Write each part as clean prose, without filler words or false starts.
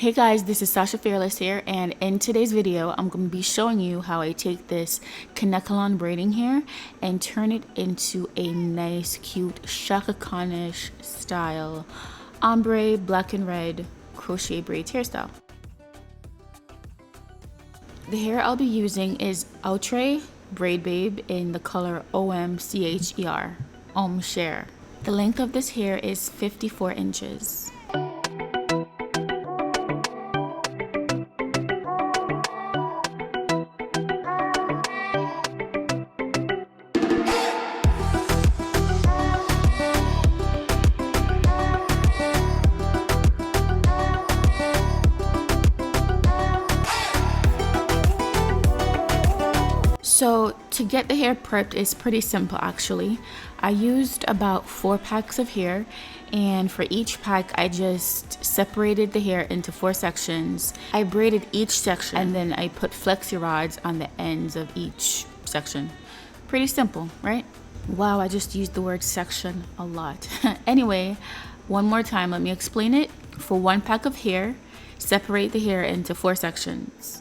Hey guys, this is Sasha Fearless here, and in today's video I'm going to be showing you how I take this Teaneck braiding hair and turn it into a nice cute Chaka Khan-ish style ombre black and red crochet braids hairstyle. The hair I'll be using is Outre Braid Babe in the color OMCHER, Om Cher. The length of this hair is 54 inches. So to get the hair prepped is pretty simple actually. I used about 4 packs of hair, and for each pack I just separated the hair into 4 sections. I braided each section and then I put flexi rods on the ends of each section. Pretty simple, right? Wow, I just used the word section a lot. Anyway, one more time, let me explain it. For 1 pack of hair, separate the hair into 4 sections.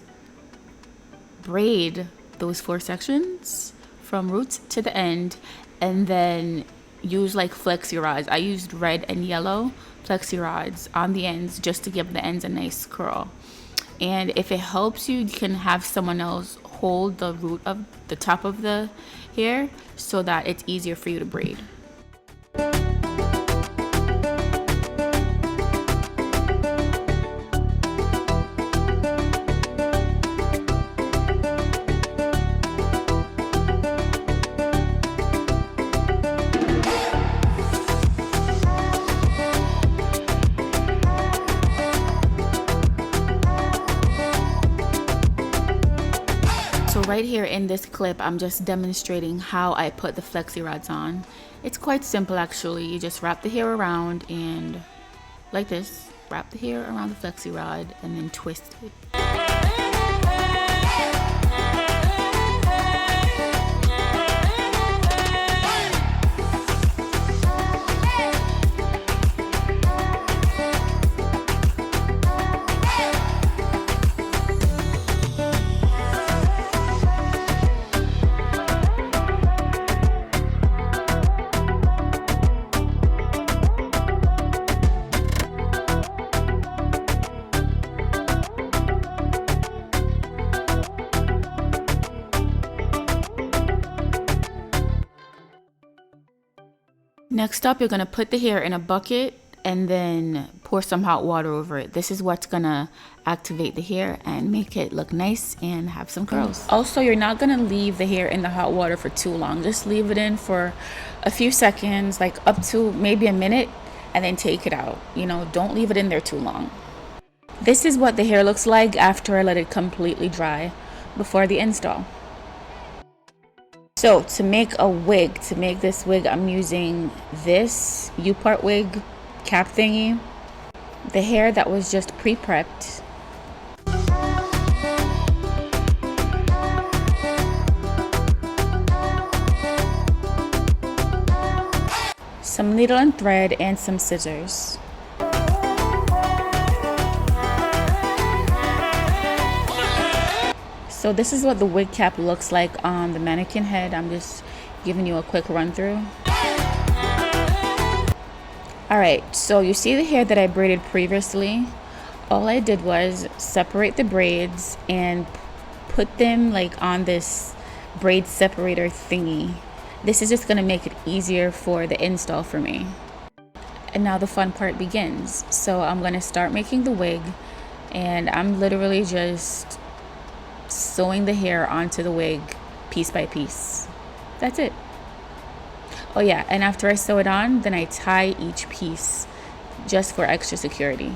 Braid those 4 sections from roots to the end, and then use like flexi rods. I used red and yellow flexi rods on the ends just to give the ends a nice curl. And if it helps you, you can have someone else hold the root of the top of the hair so that it's easier for you to braid. So right here in this clip, I'm just demonstrating how I put the flexi rods on. It's quite simple actually. You just wrap the hair around and like this, wrap the hair around the flexi rod and then twist it. Next up, you're going to put the hair in a bucket and then pour some hot water over it. This is what's going to activate the hair and make it look nice and have some curls. Also, you're not going to leave the hair in the hot water for too long. Just leave it in for a few seconds, like up to maybe a minute, and then take it out. You know, don't leave it in there too long. This is what the hair looks like after I let it completely dry before the install. So to make a wig, to make this wig, I'm using this U-part wig cap thingy, the hair that was just pre-prepped, some needle and thread, and some scissors. So this is what the wig cap looks like on the mannequin head. I'm just giving you a quick run through. Alright, so you see the hair that I braided previously? All I did was separate the braids and put them like on this braid separator thingy. This is just going to make it easier for the install for me. And now the fun part begins. So I'm going to start making the wig, and I'm literally just sewing the hair onto the wig piece by piece. That's it. Oh yeah, and after I sew it on, then I tie each piece just for extra security.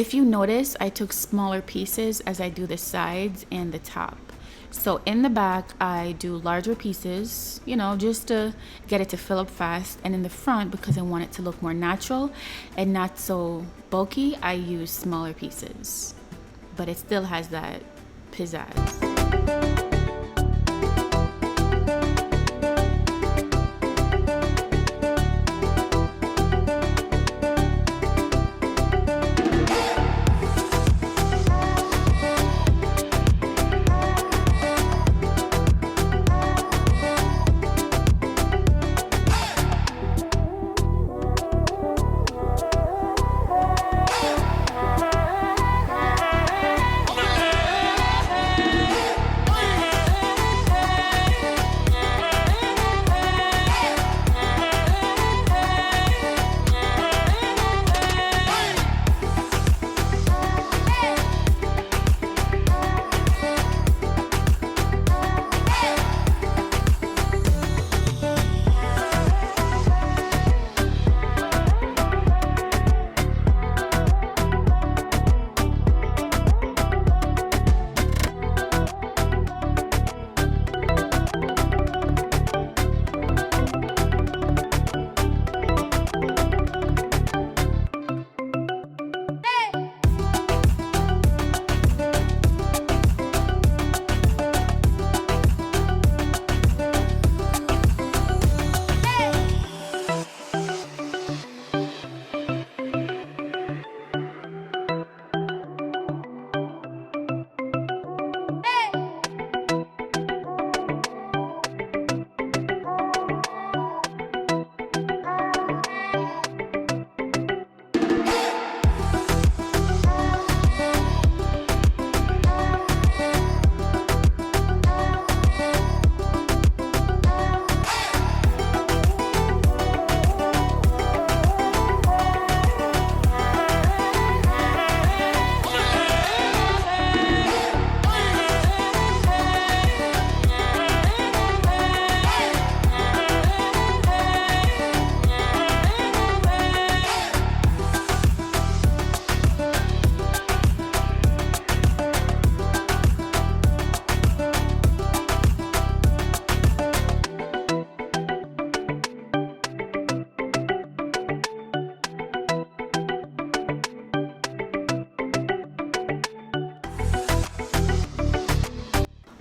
If you notice, I took smaller pieces as I do the sides and the top. So in the back, I do larger pieces, you know, just to get it to fill up fast. And in the front, because I want it to look more natural and not so bulky, I use smaller pieces. But it still has that pizzazz.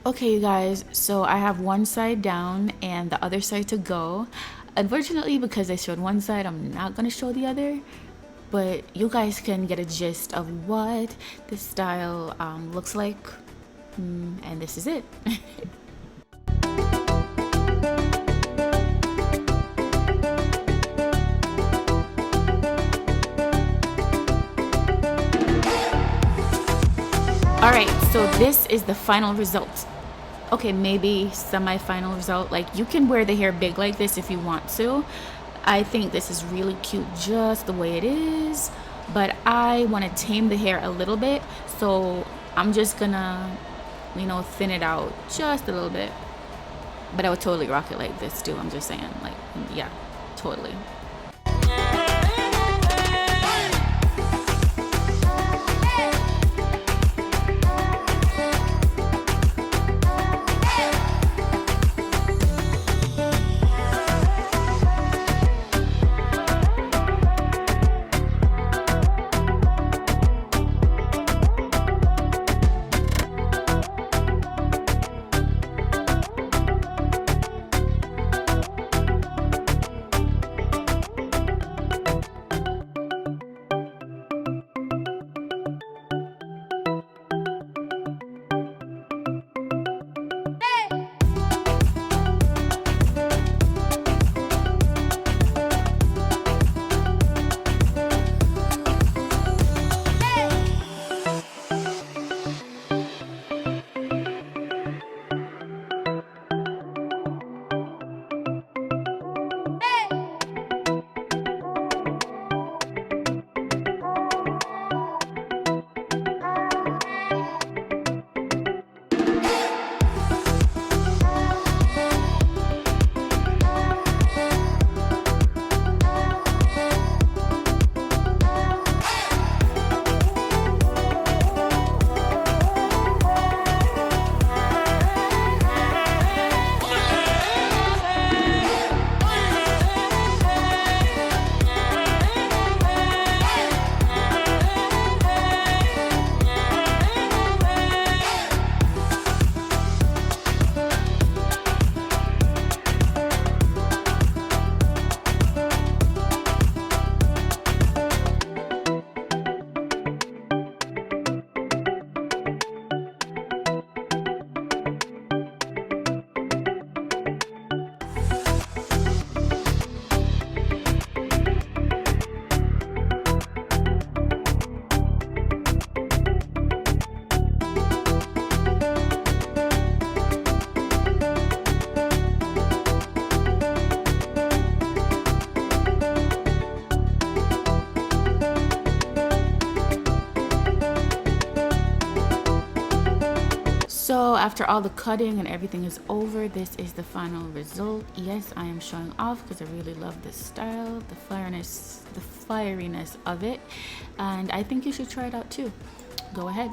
Okay, you guys, so I have one side down and the other side to go. Unfortunately, because I showed one side, I'm not gonna show the other, but you guys can get a gist of what this style looks like, and this is it. Alright, so this is the final result. Okay, maybe semi-final result. Like, you can wear the hair big like this if you want to. I think this is really cute just the way it is, but I want to tame the hair a little bit, so I'm just gonna, you know, thin it out just a little bit. But I would totally rock it like this too, I'm just saying. Like, yeah, totally. after all the cutting and everything is over, this is the final result. Yes, I am showing off because I really love this style, the firiness of it, and I think you should try it out too. Go ahead.